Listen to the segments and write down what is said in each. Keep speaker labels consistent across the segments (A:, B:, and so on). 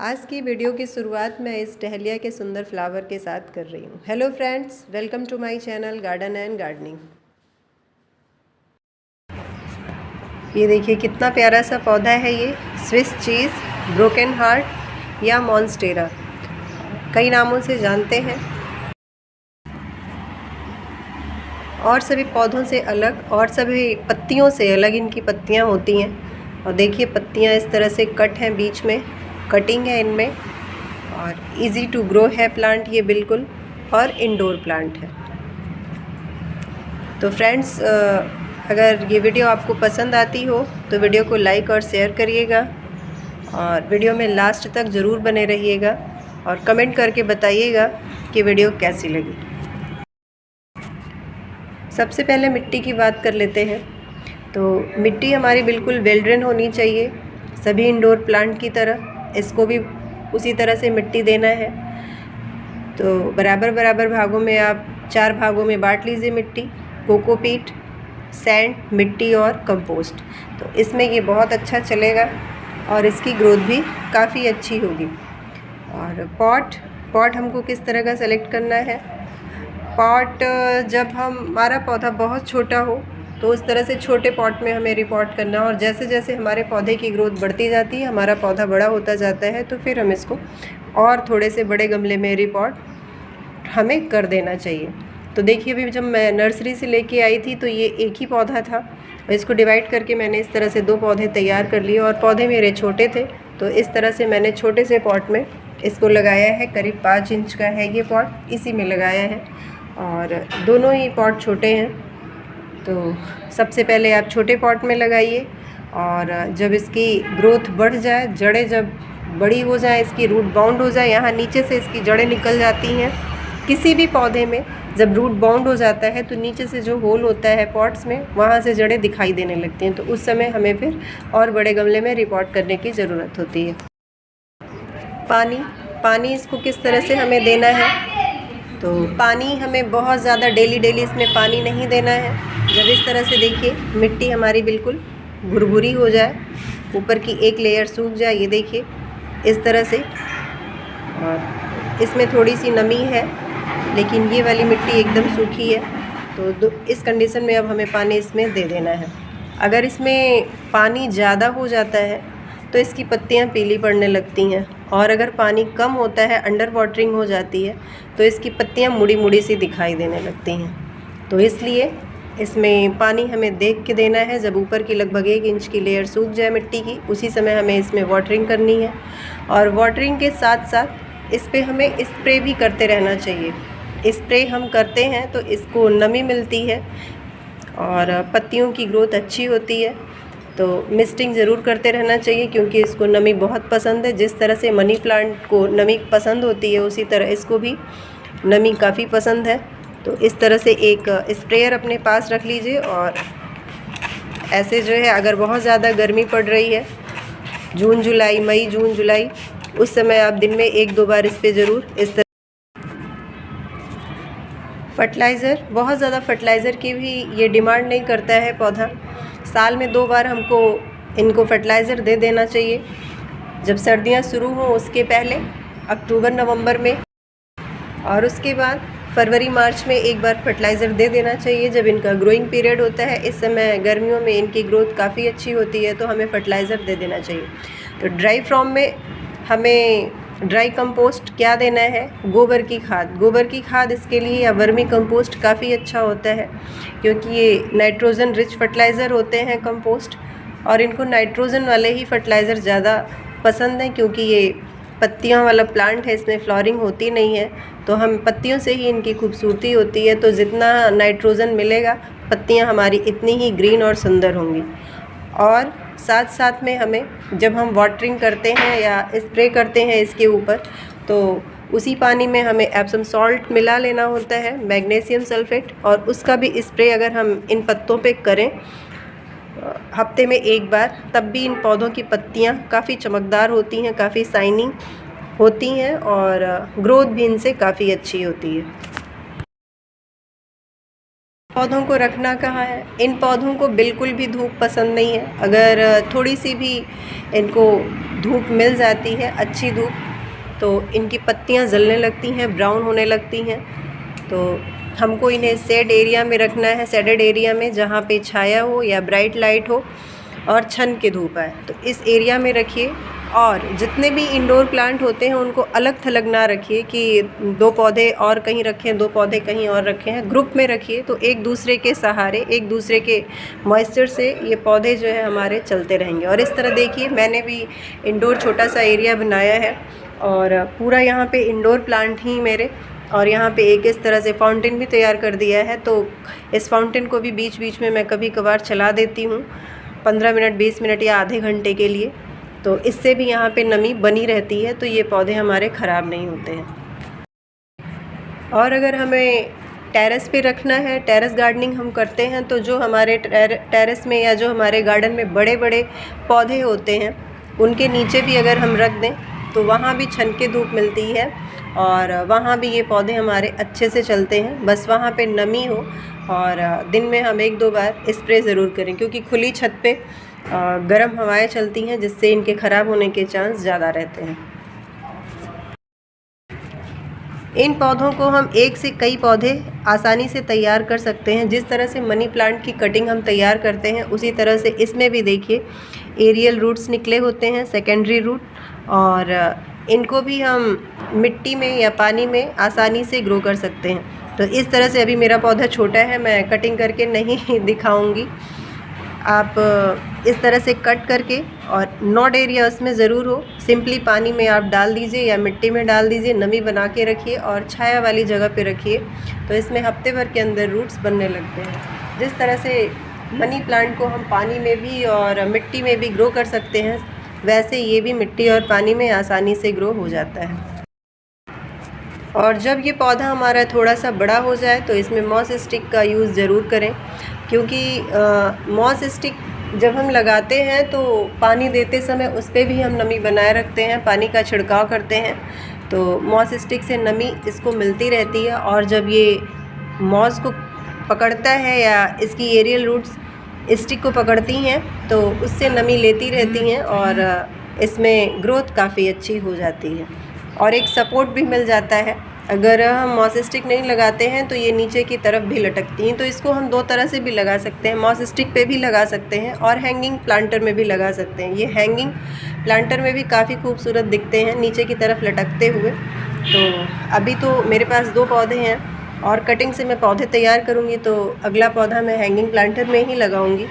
A: आज की वीडियो की शुरुआत मैं इस डहलिया के सुंदर फ्लावर के साथ कर रही हूँ। Hello friends, welcome to my channel garden and gardening. ये देखिए कितना प्यारा सा पौधा है ये स्विस चीज़, ब्रोकन हार्ट या मॉन्स्टेरा, कई नामों से जानते हैं। और सभी पौधों से अलग और सभी पत्तियों से अलग इनकी पत्तियाँ होती हैं। और देखिए पत्तियाँ इस तरह से कट हैं, बीच में कटिंग है इनमें, और इजी टू ग्रो है प्लांट ये बिल्कुल, और इंडोर प्लांट है। तो फ्रेंड्स, अगर ये वीडियो आपको पसंद आती हो तो वीडियो को लाइक और शेयर करिएगा, और वीडियो में लास्ट तक ज़रूर बने रहिएगा और कमेंट करके बताइएगा कि वीडियो कैसी लगी। सबसे पहले मिट्टी की बात कर लेते हैं। तो मिट्टी हमारी बिल्कुल वेल ड्रेन होनी चाहिए, सभी इंडोर प्लांट की तरह इसको भी उसी तरह से मिट्टी देना है। तो बराबर बराबर भागों में आप 4 भागों में बांट लीजिए मिट्टी, कोकोपीट, सैंड, मिट्टी और कंपोस्ट। तो इसमें ये बहुत अच्छा चलेगा और इसकी ग्रोथ भी काफ़ी अच्छी होगी। और पॉट हमको किस तरह का सेलेक्ट करना है। पॉट जब हमारा पौधा बहुत छोटा हो तो उस तरह से छोटे पॉट में हमें रिपोर्ट करना, और जैसे जैसे हमारे पौधे की ग्रोथ बढ़ती जाती है, हमारा पौधा बड़ा होता जाता है, तो फिर हम इसको और थोड़े से बड़े गमले में रिपोर्ट हमें कर देना चाहिए। तो देखिए अभी जब मैं नर्सरी से लेके आई थी तो ये एक ही पौधा था, और इसको डिवाइड करके मैंने इस तरह से 2 पौधे तैयार कर लिए। और पौधे मेरे छोटे थे तो इस तरह से मैंने छोटे से पॉट में इसको लगाया है। करीब 5 इंच का है ये पॉट, इसी में लगाया है, और दोनों ही पॉट छोटे हैं। तो सबसे पहले आप छोटे पॉट में लगाइए, और जब इसकी ग्रोथ बढ़ जाए, जड़ें जब बड़ी हो जाए, इसकी रूट बाउंड हो जाए, यहाँ नीचे से इसकी जड़ें निकल जाती हैं। किसी भी पौधे में जब रूट बाउंड हो जाता है तो नीचे से जो होल होता है पॉट्स में, वहाँ से जड़ें दिखाई देने लगती हैं। तो उस समय हमें फिर और बड़े गमले में रिपोर्ट करने की ज़रूरत होती है। पानी इसको किस तरह से हमें देना है। तो पानी हमें बहुत ज़्यादा डेली इसमें पानी नहीं देना है। जब इस तरह से देखिए मिट्टी हमारी बिल्कुल भुरभुरी हो जाए, ऊपर की एक लेयर सूख जाए, ये देखिए इस तरह से, और इसमें थोड़ी सी नमी है लेकिन ये वाली मिट्टी एकदम सूखी है। तो इस कंडीशन में अब हमें पानी इसमें दे देना है। अगर इसमें पानी ज़्यादा हो जाता है तो इसकी पत्तियां पीली पड़ने लगती हैं, और अगर पानी कम होता है, अंडर वाटरिंग हो जाती है, तो इसकी पत्तियां मुड़ी मुड़ी सी दिखाई देने लगती हैं। तो इसलिए इसमें पानी हमें देख के देना है। जब ऊपर की लगभग 1 इंच की लेयर सूख जाए मिट्टी की, उसी समय हमें इसमें वाटरिंग करनी है। और वाटरिंग के साथ साथ इस पर हमें स्प्रे भी करते रहना चाहिए। स्प्रे हम करते हैं तो इसको नमी मिलती है और पत्तियों की ग्रोथ अच्छी होती है। तो मिस्टिंग ज़रूर करते रहना चाहिए, क्योंकि इसको नमी बहुत पसंद है। जिस तरह से मनी प्लांट को नमी पसंद होती है, उसी तरह इसको भी नमी काफ़ी पसंद है। तो इस तरह से एक स्प्रेयर अपने पास रख लीजिए, और ऐसे जो है अगर बहुत ज़्यादा गर्मी पड़ रही है, मई जून जुलाई, उस समय आप दिन में 1-2 बार इस पर ज़रूर इस तरह। फर्टिलाइज़र, बहुत ज़्यादा फर्टिलाइज़र की भी ये डिमांड नहीं करता है पौधा। साल में 2 बार हमको इनको फर्टिलाइज़र दे देना चाहिए। जब सर्दियां शुरू हों उसके पहले, अक्टूबर नवंबर में, और उसके बाद फरवरी मार्च में 1 बार फर्टिलाइज़र दे देना चाहिए जब इनका ग्रोइंग पीरियड होता है। इस समय गर्मियों में इनकी ग्रोथ काफ़ी अच्छी होती है, तो हमें फर्टिलाइज़र दे देना चाहिए। तो ड्राई फॉर्म में हमें ड्राई कंपोस्ट क्या देना है, गोबर की खाद इसके लिए, या वर्मी कंपोस्ट काफ़ी अच्छा होता है, क्योंकि ये नाइट्रोजन रिच फर्टिलाइज़र होते हैं कंपोस्ट, और इनको नाइट्रोजन वाले ही फर्टिलाइज़र ज़्यादा पसंद हैं, क्योंकि ये पत्तियों वाला प्लांट है, इसमें फ्लावरिंग होती नहीं है, तो हम पत्तियों से ही इनकी खूबसूरती होती है। तो जितना नाइट्रोजन मिलेगा, पत्तियाँ हमारी इतनी ही ग्रीन और सुंदर होंगी। और साथ साथ में हमें जब हम वाटरिंग करते हैं या स्प्रे करते हैं इसके ऊपर, तो उसी पानी में हमें एप्सम सॉल्ट मिला लेना होता है, मैग्नीशियम सल्फेट, और उसका भी स्प्रे अगर हम इन पत्तों पे करें हफ्ते में 1 बार, तब भी इन पौधों की पत्तियां काफ़ी चमकदार होती हैं, काफ़ी शाइनिंग होती हैं, और ग्रोथ भी इनसे काफ़ी अच्छी होती है। पौधों को रखना कहाँ है। इन पौधों को बिल्कुल भी धूप पसंद नहीं है। अगर थोड़ी सी भी इनको धूप मिल जाती है, अच्छी धूप, तो इनकी पत्तियां जलने लगती हैं, ब्राउन होने लगती हैं। तो हमको इन्हें शेड एरिया में रखना है, शेडेड एरिया में, जहाँ पे छाया हो या ब्राइट लाइट हो और छन के धूप आए, तो इस एरिया में रखिए। और जितने भी इंडोर प्लांट होते हैं उनको अलग थलग ना रखिए कि 2 पौधे और कहीं रखें, 2 पौधे कहीं और रखे हैं, ग्रुप में रखिए। तो एक दूसरे के सहारे, एक दूसरे के मॉइस्चर से ये पौधे जो है हमारे चलते रहेंगे। और इस तरह देखिए, मैंने भी इंडोर छोटा सा एरिया बनाया है और पूरा यहाँ पे इंडोर प्लांट ही मेरे, और यहाँ पे एक इस तरह से फाउंटेन भी तैयार कर दिया है। तो इस फाउंटेन को भी बीच बीच में मैं कभी कभार चला देती हूँ, 15 मिनट, 20 मिनट या आधे घंटे के लिए। तो इससे भी यहाँ पे नमी बनी रहती है, तो ये पौधे हमारे ख़राब नहीं होते हैं। और अगर हमें टेरेस पे रखना है, टेरेस गार्डनिंग हम करते हैं, तो जो हमारे टेरेस में या जो हमारे गार्डन में बड़े बड़े पौधे होते हैं उनके नीचे भी अगर हम रख दें तो वहाँ भी छन के धूप मिलती है और वहाँ भी ये पौधे हमारे अच्छे से चलते हैं। बस वहाँ पे नमी हो और दिन में हम 1-2 बार स्प्रे ज़रूर करें, क्योंकि खुली छत पे गर्म हवाएं चलती हैं, जिससे इनके ख़राब होने के चांस ज़्यादा रहते हैं। इन पौधों को हम एक से कई पौधे आसानी से तैयार कर सकते हैं। जिस तरह से मनी प्लांट की कटिंग हम तैयार करते हैं, उसी तरह से इसमें भी देखिए एरियल रूट्स निकले होते हैं, सेकेंडरी रूट, और इनको भी हम मिट्टी में या पानी में आसानी से ग्रो कर सकते हैं। तो इस तरह से, अभी मेरा पौधा छोटा है, मैं कटिंग करके नहीं दिखाऊंगी। आप इस तरह से कट करके, और नॉड एरिया उसमें ज़रूर हो, सिंपली पानी में आप डाल दीजिए या मिट्टी में डाल दीजिए, नमी बना के रखिए और छाया वाली जगह पे रखिए। तो इसमें हफ्ते भर के अंदर रूट्स बनने लगते हैं। जिस तरह से मनी प्लांट को हम पानी में भी और मिट्टी में भी ग्रो कर सकते हैं, वैसे ये भी मिट्टी और पानी में आसानी से ग्रो हो जाता है। और जब ये पौधा हमारा थोड़ा सा बड़ा हो जाए तो इसमें मॉस स्टिक का यूज़ ज़रूर करें, क्योंकि मॉस स्टिक जब हम लगाते हैं तो पानी देते समय उस पर भी हम नमी बनाए रखते हैं, पानी का छिड़काव करते हैं, तो मॉस स्टिक से नमी इसको मिलती रहती है। और जब ये मॉस को पकड़ता है या इसकी एरियल रूट्स स्टिक को पकड़ती हैं तो उससे नमी लेती रहती हैं और इसमें ग्रोथ काफ़ी अच्छी हो जाती है और एक सपोर्ट भी मिल जाता है। अगर हम मॉस स्टिक नहीं लगाते हैं तो ये नीचे की तरफ भी लटकती हैं, तो इसको हम 2 तरह से भी लगा सकते हैं, मॉस स्टिक पे भी लगा सकते हैं और हैंगिंग प्लांटर में भी लगा सकते हैं। ये हैंगिंग प्लांटर में भी काफ़ी खूबसूरत दिखते हैं नीचे की तरफ लटकते हुए। तो अभी तो मेरे पास 2 पौधे हैं और कटिंग से मैं पौधे तैयार करूँगी तो अगला पौधा मैं हैंगिंग प्लांटर में ही लगाऊँगी।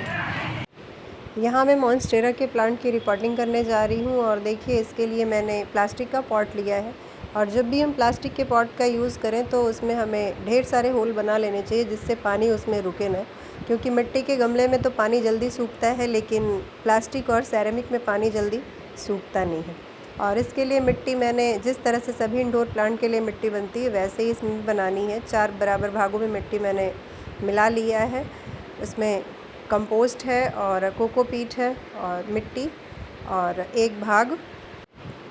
A: यहाँ मैं मॉन्स्टेरा के प्लांट की रिपोर्टिंग करने जा रही हूँ और देखिए इसके लिए मैंने प्लास्टिक का पॉट लिया है। और जब भी हम प्लास्टिक के पॉट का यूज़ करें तो उसमें हमें ढेर सारे होल बना लेने चाहिए जिससे पानी उसमें रुके ना, क्योंकि मिट्टी के गमले में तो पानी जल्दी सूखता है लेकिन प्लास्टिक और सेरेमिक में पानी जल्दी सूखता नहीं है। और इसके लिए मिट्टी मैंने जिस तरह से सभी इंडोर प्लांट के लिए मिट्टी बनती है वैसे ही इसमें बनानी है। 4 बराबर भागों में मिट्टी मैंने मिला लिया है। इसमें कंपोस्ट है और कोकोपीट है और मिट्टी और 1 भाग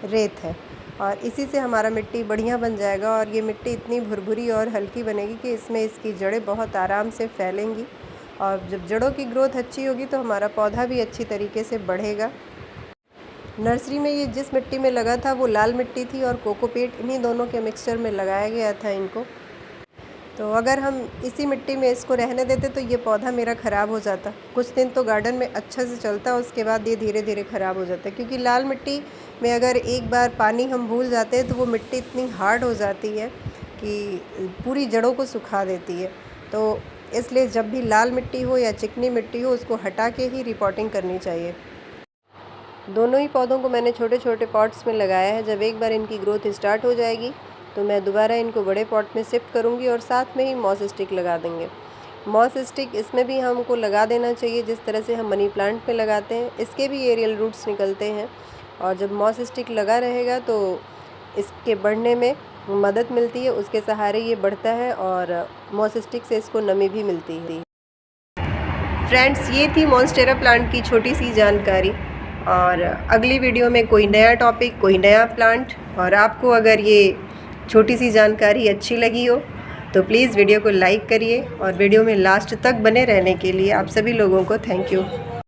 A: रेत है, और इसी से हमारा मिट्टी बढ़िया बन जाएगा। और ये मिट्टी इतनी भुरभुरी और हल्की बनेगी कि इसमें इसकी जड़ें बहुत आराम से फैलेंगी, और जब जड़ों की ग्रोथ अच्छी होगी तो हमारा पौधा भी अच्छी तरीके से बढ़ेगा। नर्सरी में ये जिस मिट्टी में लगा था वो लाल मिट्टी थी और कोकोपीट, इन्हीं दोनों के मिक्सचर में लगाया गया था इनको। तो अगर हम इसी मिट्टी में इसको रहने देते तो ये पौधा मेरा ख़राब हो जाता। कुछ दिन तो गार्डन में अच्छा से चलता, उसके बाद ये धीरे धीरे ख़राब हो जाता है, क्योंकि लाल मिट्टी में अगर एक बार पानी हम भूल जाते हैं तो वो मिट्टी इतनी हार्ड हो जाती है कि पूरी जड़ों को सुखा देती है। तो इसलिए जब भी लाल मिट्टी हो या चिकनी मिट्टी हो उसको हटा के ही रिपोर्टिंग करनी चाहिए। दोनों ही पौधों को मैंने छोटे छोटे पॉट्स में लगाया है। जब एक बार इनकी ग्रोथ स्टार्ट हो जाएगी तो मैं दोबारा इनको बड़े पॉट में शिफ्ट करूंगी और साथ में ही मॉस स्टिक लगा देंगे। मॉस स्टिक इसमें भी हमको लगा देना चाहिए जिस तरह से हम मनी प्लांट में लगाते हैं। इसके भी एरियल रूट्स निकलते हैं और जब मॉस स्टिक लगा रहेगा तो इसके बढ़ने में मदद मिलती है, उसके सहारे ये बढ़ता है और मॉस स्टिक से इसको नमी भी मिलती है। फ्रेंड्स, ये थी मॉन्स्टेरा प्लांट की छोटी सी जानकारी, और अगली वीडियो में कोई नया टॉपिक, कोई नया प्लांट। और आपको अगर ये छोटी सी जानकारी अच्छी लगी हो तो प्लीज़ वीडियो को लाइक करिए, और वीडियो में लास्ट तक बने रहने के लिए आप सभी लोगों को थैंक यू।